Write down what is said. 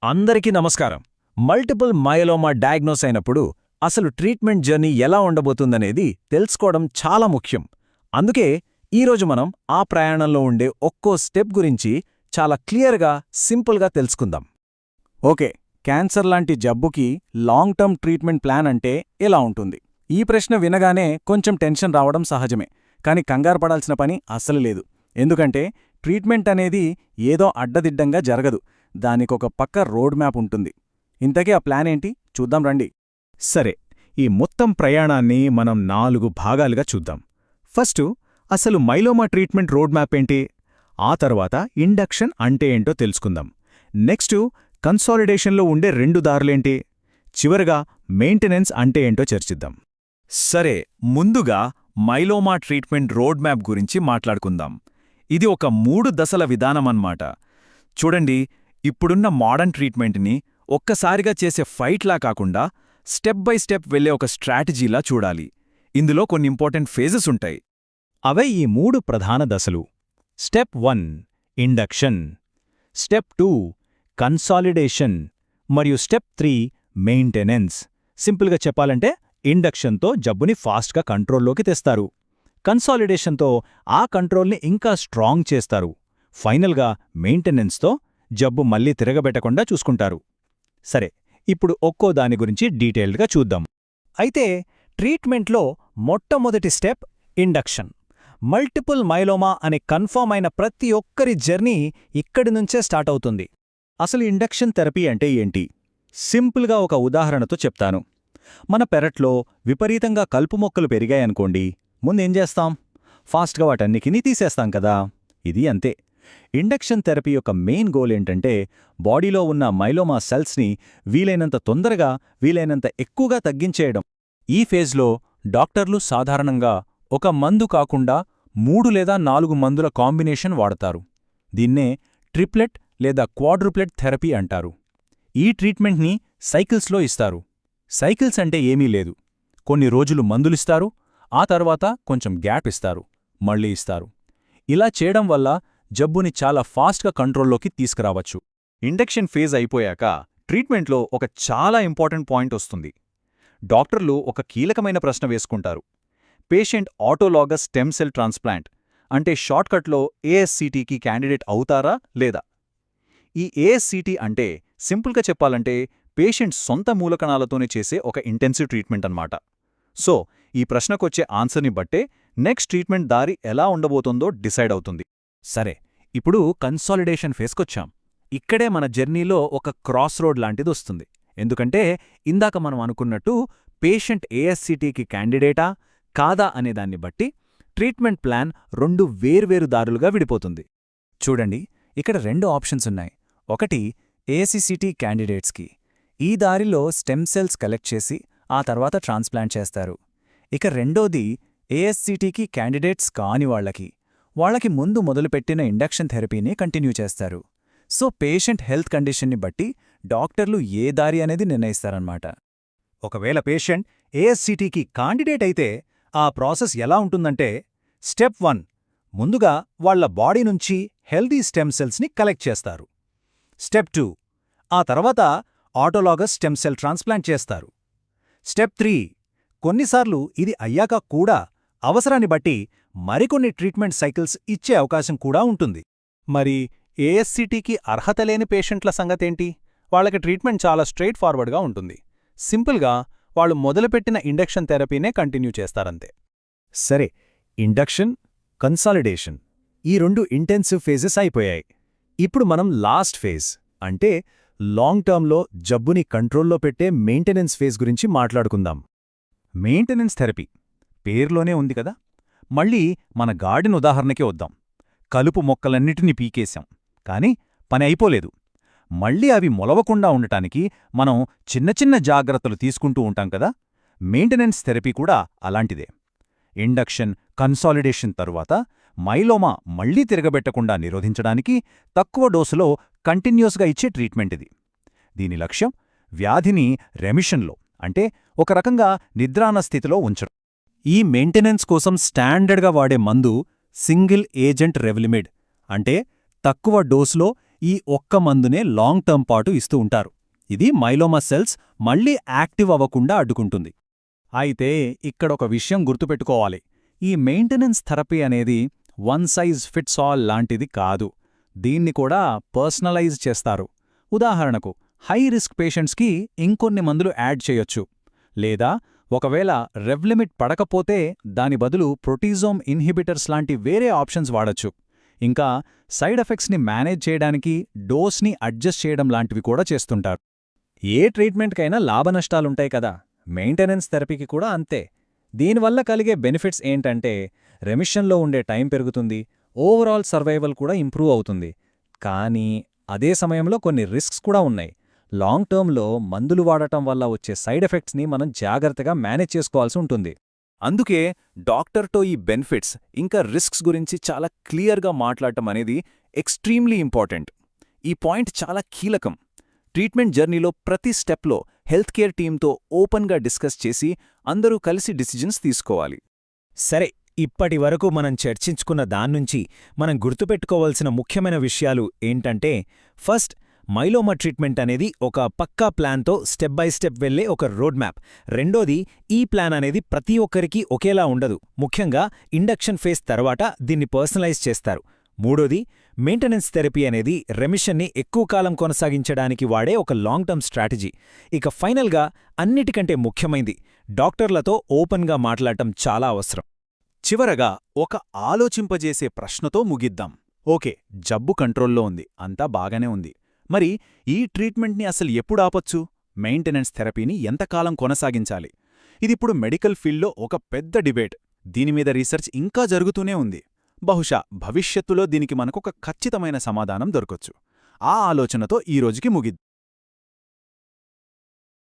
అందరికీ నమస్కారం. Multiple మయోలోమా diagnose అయినప్పుడు అసలు ట్రీట్మెంట్ జర్నీ ఎలా ఉండబోతుందనేది తెలుసుకోవడం చాలా ముఖ్యం. అందుకే ఈరోజు మనం ఆ ప్రయాణంలో ఉండే ఒక్కో స్టెప్ గురించి చాలా క్లియర్గా, సింపుల్గా తెలుసుకుందాం. ఓకే, క్యాన్సర్ లాంటి జబ్బుకి లాంగ్ టర్మ్ ట్రీట్మెంట్ ప్లాన్ అంటే ఎలా ఉంటుంది? ఈ ప్రశ్న వినగానే కొంచెం టెన్షన్ రావడం సహజమే. కానీ కంగారు పడాల్సిన పని అస్సలు లేదు. ఎందుకంటే ట్రీట్మెంట్ అనేది ఏదో అడ్డదిడ్డంగా జరగదు. దానికొక పక్క రోడ్ మ్యాప్ ఉంటుంది. ఇంతకీ ఆ ప్లాన్ ఏంటి చూద్దాం రండి. సరే, ఈ మొత్తం ప్రయాణాన్ని మనం 4 భాగాలుగా చూద్దాం. ఫస్టు అసలు మైలోమా ట్రీట్మెంట్ రోడ్ మ్యాప్ ఏంటి, ఆ తర్వాత ఇండక్షన్ అంటే ఏంటో తెలుసుకుందాం. నెక్స్టు కన్సాలిడేషన్లో ఉండే 2 దారులేంటి, చివరగా మెయింటెనెన్స్ అంటే ఏంటో చర్చిద్దాం. సరే, ముందుగా మైలోమా ట్రీట్మెంట్ రోడ్ మ్యాప్ గురించి మాట్లాడుకుందాం. ఇది ఒక 3 దశల విధానమన్నమాట. చూడండి, ఇప్పుడున్న మోడర్న్ ట్రీట్మెంట్ని ఒక్కసారిగా చేసే ఫైట్లా కాకుండా స్టెప్ బై స్టెప్ వెళ్లే ఒక స్ట్రాటజీలా చూడాలి. ఇందులో కొన్ని ఇంపార్టెంట్ ఫేజెస్ ఉంటాయి. అవే ఈ 3 ప్రధాన దశలు. స్టెప్ 1 ఇండక్షన్, స్టెప్ 2 కన్సాలిడేషన్ మరియు స్టెప్ 3 మెయింటెనెన్స్. సింపుల్గా చెప్పాలంటే ఇండక్షన్తో జబ్బుని ఫాస్ట్గా కంట్రోల్లోకి తెస్తారు. కన్సాలిడేషన్తో ఆ కంట్రోల్ని ఇంకా స్ట్రాంగ్ చేస్తారు. ఫైనల్గా మెయింటెనెన్స్తో జబ్బు మళ్లీ తిరగబెట్టకుండా చూసుకుంటారు. సరే, ఇప్పుడు ఒక్కో దాని గురించి డీటెయిల్డ్గా చూద్దాం. అయితే ట్రీట్మెంట్లో మొట్టమొదటి స్టెప్ ఇండక్షన్. మల్టిపుల్ మైలోమా అని కన్ఫర్మ్ అయిన ప్రతి ఒక్కరి జర్నీ ఇక్కడి నుంచే స్టార్ట్ అవుతుంది. అసలు ఇండక్షన్ థెరపీ అంటే ఏంటి? సింపుల్గా ఒక ఉదాహరణతో చెప్తాను. మన పెరట్లో విపరీతంగా కలుపు మొక్కలు పెరిగాయనుకోండి, ముందేం చేస్తాం? ఫాస్ట్గా వాటన్నిటినీ తీసేస్తాం కదా. ఇది అంతే. ఇండక్షన్ థెరపీ యొక్క మెయిన్ గోల్ ఏంటంటే బాడీలో ఉన్న మైలోమా సెల్స్ని వీలైనంత తొందరగా, వీలైనంత ఎక్కువగా తగ్గించేయడం. ఈ ఫేజ్లో డాక్టర్లు సాధారణంగా ఒక మందు కాకుండా 3 లేదా 4 మందుల కాంబినేషన్ వాడతారు. దీన్నే ట్రిప్లెట్ లేదా క్వాడ్రుప్లెట్ థెరపీ అంటారు. ఈ ట్రీట్మెంట్ని సైకిల్స్లో ఇస్తారు. సైకిల్స్ అంటే ఏమీ లేదు, కొన్ని రోజులు మందులిస్తారు, ఆ తర్వాత కొంచెం గ్యాప్ ఇస్తారు, మళ్ళీ ఇస్తారు. ఇలా చేయడం వల్ల జబ్బుని చాలా ఫాస్ట్గా కంట్రోల్లోకి తీసుకురావచ్చు. ఇండక్షన్ ఫేజ్ అయిపోయాక ట్రీట్మెంట్లో ఒక చాలా ఇంపార్టెంట్ పాయింట్ వస్తుంది. డాక్టర్లు ఒక కీలకమైన ప్రశ్న వేసుకుంటారు. Patient autologous stem cell transplant అంటే షార్ట్కట్లో ఏఎస్సీటీకి క్యాండిడేట్ అవుతారా లేదా? ఈ ఏఎస్సీటీ అంటే సింపుల్గా చెప్పాలంటే పేషెంట్ సొంత మూలకణాలతోనే చేసే ఒక ఇంటెన్సివ్ ట్రీట్మెంట్ అన్నమాట. సో ఈ ప్రశ్నకొచ్చే ఆన్సర్ని బట్టే నెక్స్ట్ ట్రీట్మెంట్ దారి ఎలా ఉండబోతుందో డిసైడ్ అవుతుంది. సరే, ఇప్పుడు కన్సాలిడేషన్ ఫేజ్కొచ్చాం. ఇక్కడే మన జర్నీలో ఒక క్రాస్ రోడ్ లాంటిదొస్తుంది. ఎందుకంటే ఇందాక మనం అనుకున్నట్టు పేషెంట్ ఏఎస్సీటీకి క్యాండిడేటా కాదా అనేదాన్ని బట్టి ట్రీట్మెంట్ ప్లాన్ 2 వేర్వేరు దారులుగా విడిపోతుంది. చూడండి, ఇక్కడ 2 ఆప్షన్స్ ఉన్నాయి. ఒకటి ఏఎస్సీటీ క్యాండిడేట్స్కి. ఈ దారిలో స్టెమ్ సెల్స్ కలెక్ట్ చేసి ఆ తర్వాత ట్రాన్స్ప్లాంట్ చేస్తారు. ఇక రెండోది ఏఎస్సీటీకి క్యాండిడేట్స్ కాని వాళ్ళకి ముందు మొదలుపెట్టిన ఇండక్షన్ థెరపీని కంటిన్యూ చేస్తారు. సో పేషెంట్ హెల్త్ కండిషన్ని బట్టి డాక్టర్లు ఏ దారి అనేది నిర్ణయిస్తారన్నమాట. ఒకవేళ పేషెంట్ ఏఎస్సీటీకి కాండిడేట్ అయితే ఆ ప్రాసెస్ ఎలా ఉంటుందంటే, స్టెప్ 1 ముందుగా వాళ్ల బాడీ నుంచి హెల్దీ స్టెమ్ సెల్స్ని కలెక్ట్ చేస్తారు. స్టెప్ 2 ఆ తర్వాత ఆటోలాగస్ స్టెమ్ సెల్ ట్రాన్స్ప్లాంట్ చేస్తారు. స్టెప్ 3 కొన్నిసార్లు ఇది అయ్యాక కూడా అవసరాన్ని బట్టి మరికొన్ని ట్రీట్మెంట్ సైకిల్స్ ఇచ్చే అవకాశం కూడా ఉంటుంది. మరి ఏఎస్సీటీకి అర్హత లేని పేషెంట్ల సంగతేంటి? వాళ్ళకి ట్రీట్మెంట్ చాలా స్ట్రెయిట్ ఫార్వర్డ్గా ఉంటుంది. సింపుల్గా వాళ్ళు మొదలుపెట్టిన ఇండక్షన్ థెరపీనే కంటిన్యూ చేస్తారంతే. సరే, ఇండక్షన్, కన్సాలిడేషన్ ఈ 2 ఇంటెన్సివ్ ఫేజెస్ అయిపోయాయి. ఇప్పుడు మనం లాస్ట్ ఫేజ్ అంటే లాంగ్ టర్మ్లో జబ్బుని కంట్రోల్లో పెట్టే మెయింటెనెన్స్ ఫేజ్ గురించి మాట్లాడుకుందాం. మెయింటెనెన్స్ థెరపీ పేర్లోనే ఉంది కదా. మళ్ళీ మన గార్డెన్ ఉదాహరణకే వద్దాం. కలుపు మొక్కలన్నిటినీ పీకేశాం, కానీ పని అయిపోలేదు. మళ్ళీ అవి మొలవకుండా ఉండటానికి మనం చిన్న చిన్న జాగ్రత్తలు తీసుకుంటూ ఉంటాం కదా. మెయింటెనెన్స్ థెరపీ కూడా అలాంటిదే. ఇండక్షన్, కన్సాలిడేషన్ తరువాత మైలోమా మళ్లీ తిరగబెట్టకుండా నిరోధించడానికి తక్కువ డోసులో కంటిన్యూస్గా ఇచ్చే ట్రీట్మెంట్ ఇది. దీని లక్ష్యం వ్యాధిని రెమిషన్లో అంటే ఒక రకంగా నిద్రాణ స్థితిలో ఉంచడం. ఈ మెయింటెనెన్స్ కోసం స్టాండర్డ్గా వాడే మందు సింగిల్ ఏజెంట్ రెవ్లిమిడ్ అంటే తక్కువ డోసులో ఈ ఒక్క మందునే లాంగ్ టర్మ్ పాటు ఇస్తూ ఉంటారు. ఇది మైలోమా సెల్స్ మళ్లీ యాక్టివ్ అవ్వకుండా అడ్డుకుంటుంది. అయితే ఇక్కడొక విషయం గుర్తుపెట్టుకోవాలి. ఈ మెయింటెనెన్స్ థెరపీ అనేది వన్ సైజ్ ఫిట్స్ ఆల్ లాంటిది కాదు. దీన్ని కూడా పర్సనలైజ్ చేస్తారు. ఉదాహరణకు హై రిస్క్ పేషెంట్స్కి ఇంకొన్ని మందులు యాడ్ చేయొచ్చు. లేదా ఒకవేళ రెవ్లిమిట్ పడకపోతే దాని బదులు ప్రొటీజోమ్ ఇన్హిబిటర్స్ లాంటి వేరే ఆప్షన్స్ వాడొచ్చు. ఇంకా సైడ్ ఎఫెక్ట్స్ని మేనేజ్ చేయడానికి డోస్ని అడ్జస్ట్ చేయడం లాంటివి కూడా చేస్తుంటారు. ఏ ట్రీట్మెంట్కైనా లాభనష్టాలుంటాయి కదా, మెయింటెనెన్స్ థెరపీకి కూడా అంతే. దీనివల్ల కలిగే బెనిఫిట్స్ ఏంటంటే రెమిషన్లో ఉండే టైం పెరుగుతుంది, ఓవరాల్ సర్వైవల్ కూడా ఇంప్రూవ్ అవుతుంది. కానీ అదే సమయంలో కొన్ని రిస్క్స్ కూడా ఉన్నాయి. లాంగ్ టర్మ్లో మందులు వాడటం వల్ల వచ్చే సైడ్ ఎఫెక్ట్స్ని మనం జాగ్రత్తగా మేనేజ్ చేసుకోవాల్సి ఉంటుంది. అందుకే డాక్టర్తో ఈ బెనిఫిట్స్ ఇంకా రిస్క్స్ గురించి చాలా క్లియర్గా మాట్లాడటం అనేది ఎక్స్ట్రీమ్లీ ఇంపార్టెంట్. ఈ పాయింట్ చాలా కీలకం. ట్రీట్మెంట్ జర్నీలో ప్రతి స్టెప్లో హెల్త్ కేర్ టీంతో ఓపెన్గా డిస్కస్ చేసి అందరూ కలిసి డిసిజన్స్ తీసుకోవాలి. సరే, ఇప్పటి వరకు మనం చర్చించుకున్న దాన్నుంచి మనం గుర్తుపెట్టుకోవాల్సిన ముఖ్యమైన విషయాలు ఏంటంటే, ఫస్ట్, మైలోమా ట్రీట్మెంట్ అనేది ఒక పక్కా ప్లాన్తో స్టెప్ బై స్టెప్ వెళ్లే ఒక రోడ్ మ్యాప్. రెండోది, ఈ ప్లాన్ అనేది ప్రతి ఒక్కరికి ఒకేలా ఉండదు. ముఖ్యంగా ఇండక్షన్ ఫేజ్ తర్వాత దీన్ని పర్సనలైజ్ చేస్తారు. మూడోది, మెయింటెనెన్స్ థెరపీ అనేది రెమిషన్ని ఎక్కువ కాలం కొనసాగించడానికి వాడే ఒక లాంగ్ టర్మ్ స్ట్రాటజీ. ఇక ఫైనల్గా, అన్నిటికంటే ముఖ్యమైంది, డాక్టర్లతో ఓపెన్గా మాట్లాడటం చాలా అవసరం. చివరగా ఒక ఆలోచింపజేసే ప్రశ్నతో ముగిద్దాం. ఓకే, జబ్బు కంట్రోల్లో ఉంది, అంతా బాగానే ఉంది. మరి ఈ ట్రీట్మెంట్ని అసలు ఎప్పుడు ఆపొచ్చు? మెయింటెనెన్స్ థెరపీని ఎంతకాలం కొనసాగించాలి? ఇదిప్పుడు మెడికల్ ఫీల్డ్లో ఒక పెద్ద డిబేట్. దీనిమీద రీసెర్చ్ ఇంకా జరుగుతూనే ఉంది. బహుశా భవిష్యత్తులో దీనికి మనకొక ఖచ్చితమైన సమాధానం దొరకొచ్చు. ఆ ఆలోచనతో ఈ రోజుకి ముగిద్దాం.